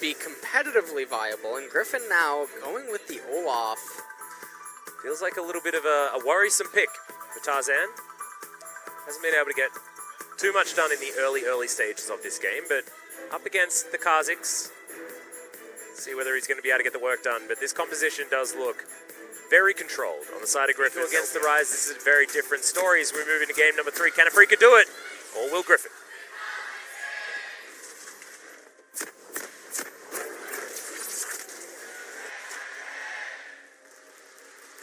be competitively viable, and Griffin now going with the Olaf. Feels like a little bit of a worrisome pick for Tarzan. Hasn't been able to get too much done in the early stages of this game, but up against the Kazakhs, see whether he's going to be able to get the work done. But this composition does look very controlled on the side of Griffin. Against the Rise, this is a very different story as we move into game number 3. Can Afrika do it, or will Griffin?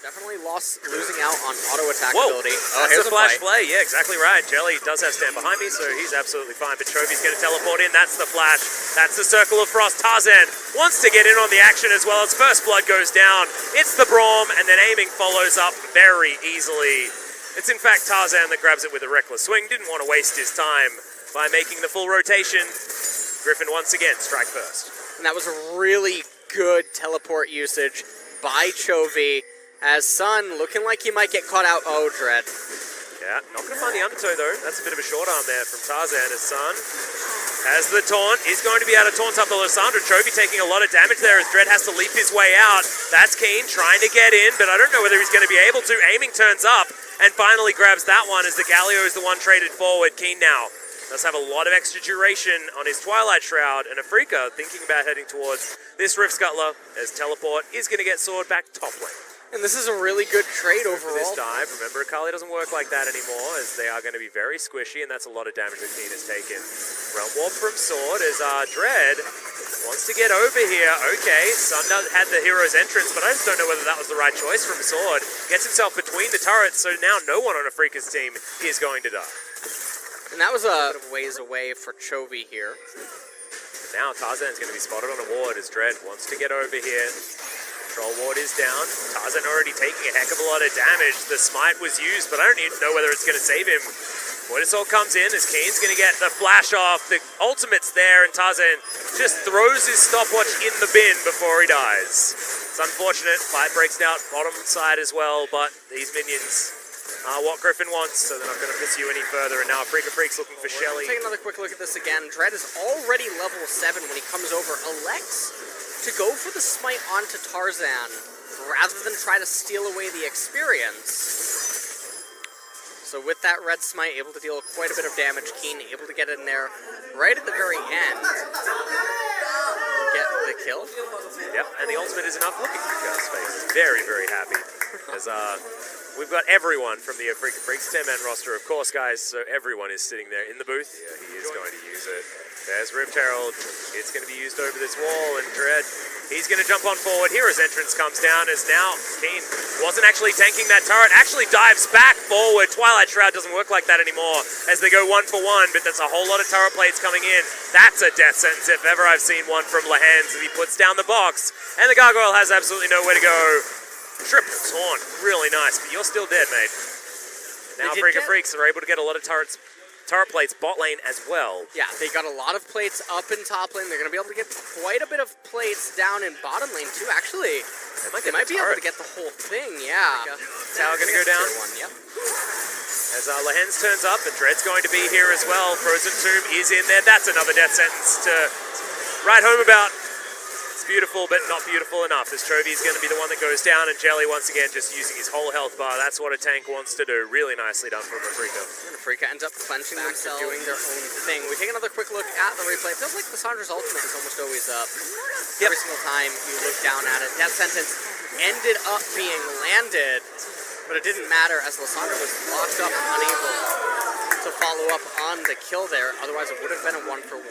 Definitely losing out on auto attack ability. Oh, here's a flash play. Yeah, exactly right. Jelly does have stand behind me, so he's absolutely fine. But Chovy's going to teleport in. That's the flash. That's the circle of frost. Tarzan wants to get in on the action as well as first blood goes down. It's the Braum, and then aiming follows up very easily. It's in fact Tarzan that grabs it with a reckless swing. Didn't want to waste his time by making the full rotation. Griffin once again strike first. And that was a really good teleport usage by Chovy. As Sun looking like he might get caught out. Oh, Dread. Yeah, not going to find the undertow though. That's a bit of a short arm there from Tarzan as Sun has the taunt. He's going to be able to taunt up the Lysandra. Chovy taking a lot of damage there as Dread has to leap his way out. That's Keen trying to get in, but I don't know whether he's going to be able to. Aiming turns up and finally grabs that one as the Galio is the one traded forward. Keen now does have a lot of extra duration on his Twilight Shroud, and Afrika thinking about heading towards this Rift Scuttler as Teleport is going to get sword back top lane. And this is a really good trade overall. This dive, remember, Akali doesn't work like that anymore, as they are going to be very squishy, and that's a lot of damage that Keen has taken. Realm Warp from Sword as Dread wants to get over here. Okay, Sun had the hero's entrance, but I just don't know whether that was the right choice from Sword. Gets himself between the turrets, so now no one on Afrika's team is going to die. And that was a ways away for Chovy here. Now Tarzan's going to be spotted on a ward as Dread wants to get over here. Control ward is down. Tarzan already taking a heck of a lot of damage. The smite was used, but I don't even know whether it's going to save him. Void Assault comes in as Keen's going to get the flash off. The ultimate's there, and Tarzan just throws his stopwatch in the bin before he dies. It's unfortunate. Fight breaks out bottom side as well, but these minions are what Griffin wants, so they're not going to pursue any further. And now Afrika Freak's looking for Shelly. Take another quick look at this again. Dread is already level 7 when he comes over. Elects to go for the smite onto Tarzan rather than try to steal away the experience. So with that red smite, able to deal quite a bit of damage. Keen able to get in there right at the very end. Get the kill. Yep, and the ultimate is enough. Looking at Gus' face. Very, very happy. As we've got everyone from the Afrika Freaks 10-man roster, of course, guys, so everyone is sitting there in the booth. Yeah, he is going to use it. There's Rift Herald. It's going to be used over this wall, and Dread, he's going to jump on forward. Hero's entrance comes down as now Keen wasn't actually tanking that turret, actually dives back forward. Twilight Shroud doesn't work like that anymore as they go 1 for 1, but there's a whole lot of turret plates coming in. That's a death sentence if ever I've seen one from Lahans as he puts down the box, and the Gargoyle has absolutely nowhere to go. Triple taunt, really nice, but you're still dead, mate. Now Afrika Freaks are able to get a lot of turret plates bot lane as well. Yeah, they got a lot of plates up in top lane. They're going to be able to get quite a bit of plates down in bottom lane too. Actually, they might be able to get the whole thing, yeah. Tower going to go down. Yep. As Lahens turns up, and Dread's going to be here as well. Frozen Tomb is in there. That's another death sentence to write home about. It's beautiful, but not beautiful enough, as Chovy is going to be the one that goes down, and Jelly once again just using his whole health bar. That's what a tank wants to do. Really nicely done from Afrika. And Afrika ends up clenching themselves, doing their own thing. We take another quick look at the replay. It feels like Lysandra's ultimate is almost always up. Every single time you look down at it. Death sentence ended up being landed, but it didn't matter as Lysandra was locked up, unable to follow up on the kill there. Otherwise, it would have been a 1 for 1.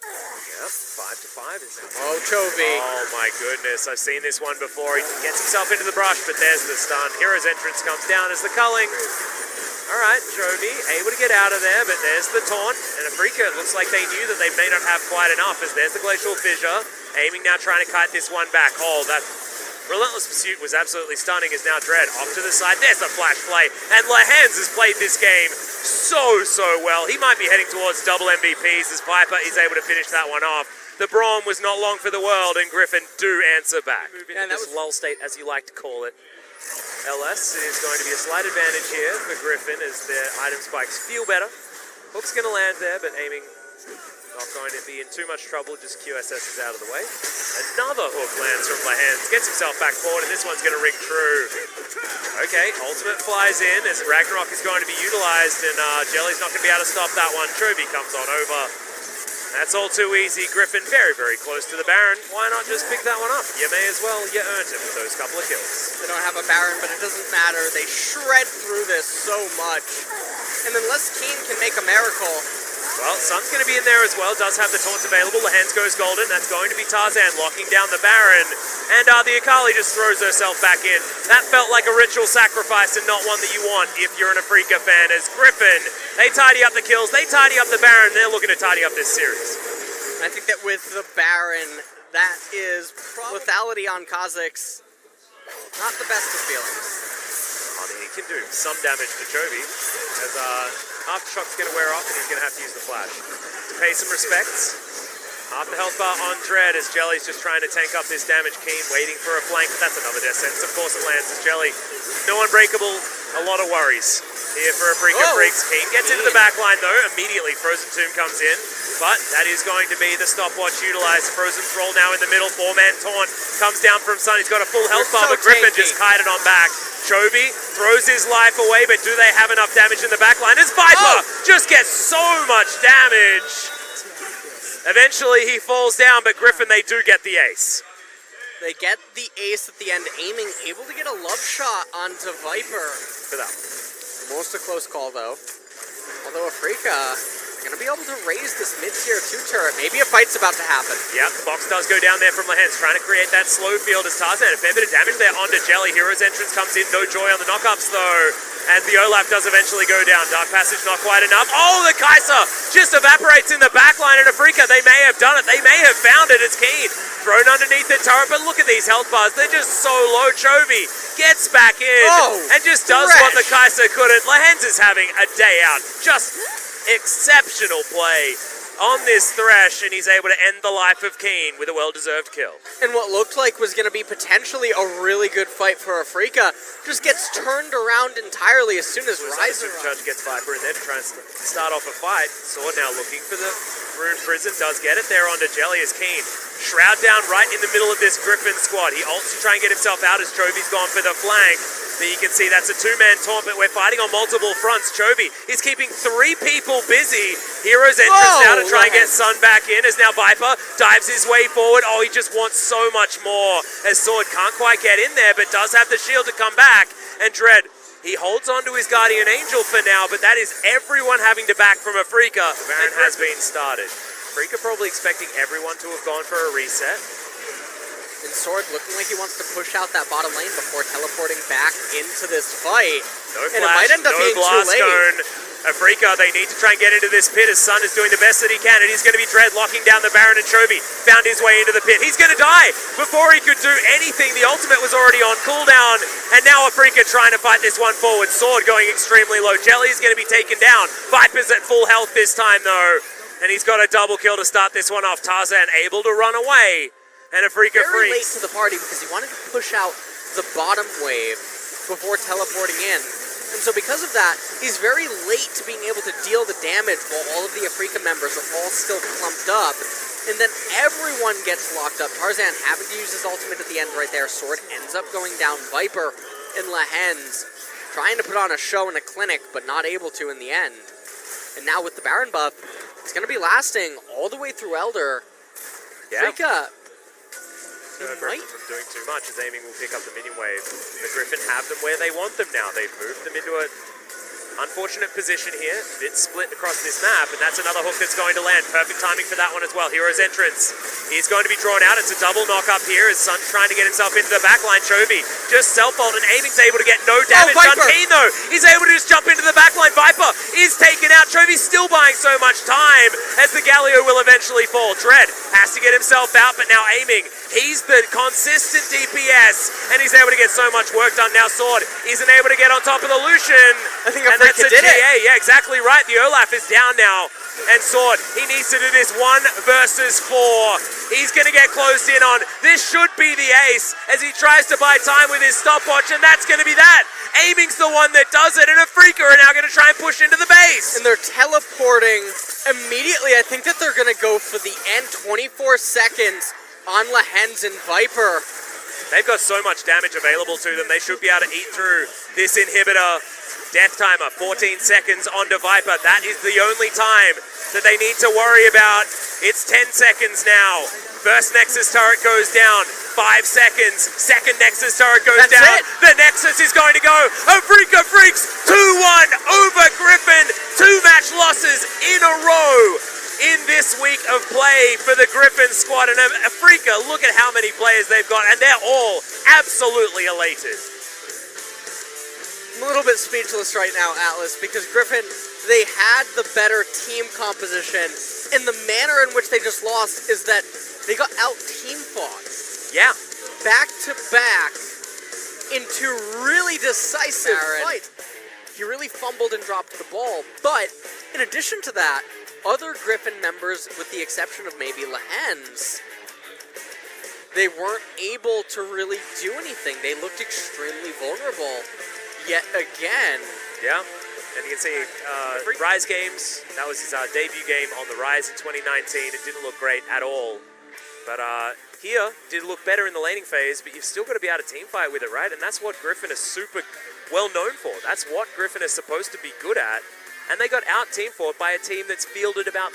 Yep, 5 to 5 is now. Oh, Chovy. Oh my goodness, I've seen this one before. He gets himself into the brush, but there's the stun. Hero's entrance comes down as the culling. Alright, Chovy able to get out of there, but there's the taunt. And Afrika, it looks like they knew that they may not have quite enough, as there's the Glacial Fissure. Aiming now, trying to kite this one back. Oh, that Relentless Pursuit was absolutely stunning, as now Dread off to the side. There's the flash play, and Lahans has played this game so well. He might be heading towards double MVPs as Viper is able to finish that one off. The Braum was not long for the world, and Griffin do answer back. Move into this lull state, as you like to call it. LS is going to be a slight advantage here for Griffin as their item spikes feel better. Hook's going to land there, but aiming Not going to be in too much trouble, just QSS is out of the way. Another hook lands from Lahens, gets himself back forward, and this one's going to ring true. Okay, ultimate flies in as Ragnarok is going to be utilized, and Jelly's not going to be able to stop that one. Chovy comes on over. That's all too easy. Griffin very, very close to the Baron. Why not just pick that one up? You may as well. You earned it with those couple of kills. They don't have a Baron, but it doesn't matter. They shred through this so much. And unless Keen can make a miracle... Well, Sun's going to be in there as well. Does have the taunts available. Lahens goes golden. That's going to be Tarzan locking down the Baron. And the Akali just throws herself back in. That felt like a ritual sacrifice and not one that you want if you're an Afrika fan. As Griffin, they tidy up the kills. They tidy up the Baron. They're looking to tidy up this series. I think that with the Baron, that is lethality on Kha'Zix. Not the best of feelings. I mean, he can do some damage to Chovy, as Aftershock's going to wear off and he's going to have to use the flash. To pay some respects, half the health bar on Dread as Jelly's just trying to tank up this damage. Keen waiting for a flank, but that's another death sentence. Of course it lands as Jelly. No unbreakable, a lot of worries here for Afrika Freaks. Keen gets into the back line though, immediately Frozen Tomb comes in, but that is going to be the stopwatch utilized. Frozen Thrall now in the middle, 4-man taunt comes down from Sun. He's got a full health bar, but Griffin just kited on back. Chovy throws his life away, but do they have enough damage in the back line? As Viper just gets so much damage. Eventually he falls down, but Griffin, they do get the ace. They get the ace at the end, aiming, able to get a love shot onto Viper. For that. Almost a close call though. Although Afrika going to be able to raise this mid-tier 2 turret. Maybe a fight's about to happen. Yeah, the box does go down there from Lahens, trying to create that slow field as Tarzan. A fair bit of damage there onto Jelly. Hero's entrance comes in, no joy on the knockups though. As the Olaf does eventually go down. Dark Passage not quite enough. Oh, the Kai'Sa just evaporates in the backline, and Afrika, they may have done it. They may have found it. It's Keen thrown underneath the turret, but look at these health bars. They're just so low. Chovy gets back in and just does what the Kai'Sa couldn't. Lahens is having a day out. Just exceptional play on this Thresh, and he's able to end the life of Keen with a well-deserved kill. And what looked like was going to be potentially a really good fight for Afrika just gets turned around entirely as soon as Ryzer Judge gets Viper in there to try and start off a fight. Sword now looking for the Rune Prison, does get it there onto Jelly as Keen. Shroud down right in the middle of this Griffin squad. He ults to try and get himself out as Chovy's gone for the flank. But you can see that's a 2-man taunt, but we're fighting on multiple fronts. Chovy is keeping 3 people busy. Hero's entrance now to try and get Sun back in, as now Viper dives his way forward. Oh, he just wants so much more, as Sword can't quite get in there, but does have the shield to come back. And Dread, he holds on to his Guardian Angel for now, but that is everyone having to back from Afrika. The Baron has been started. Afrika probably expecting everyone to have gone for a reset. And Sword looking like he wants to push out that bottom lane before teleporting back into this fight. No flash, and it might end up being too late. Cone. Afrika, they need to try and get into this pit as Sun is doing the best that he can, and he's going to be Dread locking down the Baron, and Chovy found his way into the pit. He's going to die before he could do anything. The ultimate was already on cooldown, and now Afrika trying to fight this one forward. Sword going extremely low. Jelly is going to be taken down. Viper's at full health this time though, and he's got a double kill to start this one off. Tarzan able to run away. And Afrika very Freaks. late to the party because he wanted to push out the bottom wave before teleporting in. And so because of that, he's very late to being able to deal the damage while all of the Afrika members are all still clumped up. And then everyone gets locked up. Tarzan having to use his ultimate at the end right there. Sword ends up going down. Viper and Lahens trying to put on a show and a clinic, but not able to in the end. And now with the Baron buff, it's going to be lasting all the way through Elder. Yeah. Afrika Griffin from doing too much, as aiming will pick up the minion wave. The Griffin have them where they want them now. They've moved them into a unfortunate position here. Bit split across this map, and that's another hook that's going to land. Perfect timing for that one as well. Hero's entrance is going to be drawn out. It's a double knock up here as Sun's trying to get himself into the backline. Chovy just self-ult, and aiming's able to get no damage. Keen though, he's able to just jump into the backline. Viper is taken out. Chovy's still buying so much time as the Galio will eventually fall. Dread has to get himself out, but now aiming, he's the consistent DPS, and he's able to get so much work done. Now Sword isn't able to get on top of the Lucian. I think Afrika did it. Yeah, exactly right. The Olaf is down now. and Sword. He needs to do this 1 versus 4. He's going to get closed in on. This should be the ace as he tries to buy time with his stopwatch, and that's going to be that. Aiming's the one that does it, and Afrika are now going to try and push into the base. And they're teleporting immediately. I think that they're going to go for the end. 24 seconds on Lehen's and Viper. They've got so much damage available to them. They should be able to eat through this inhibitor. Death timer, 14 seconds onto Viper. That is the only time that they need to worry about. It's 10 seconds now. First Nexus turret goes down. 5 seconds. Second Nexus turret goes That's down. it. The Nexus is going to go. Afrika Freaks 2-1 over Griffin. 2 match losses in a row in this week of play for the Griffin squad. And Afrika, look at how many players they've got, and they're all absolutely elated. I'm a little bit speechless right now, Atlas, because Griffin, they had the better team composition, and the manner in which they just lost is that they got out-team fought. Yeah. Back-to-back into really decisive fights. He really fumbled and dropped the ball, but in addition to that, other Griffin members, with the exception of maybe Lehen's, they weren't able to really do anything. They looked extremely vulnerable. Yet again. Yeah, and you can see Rise Games, that was his debut game on the Rise in 2019. It didn't look great at all. But here, did look better in the laning phase, but you've still got to be able to team fight with it, right? And that's what Griffin is super well known for. That's what Griffin is supposed to be good at. And they got out team fought by a team that's fielded about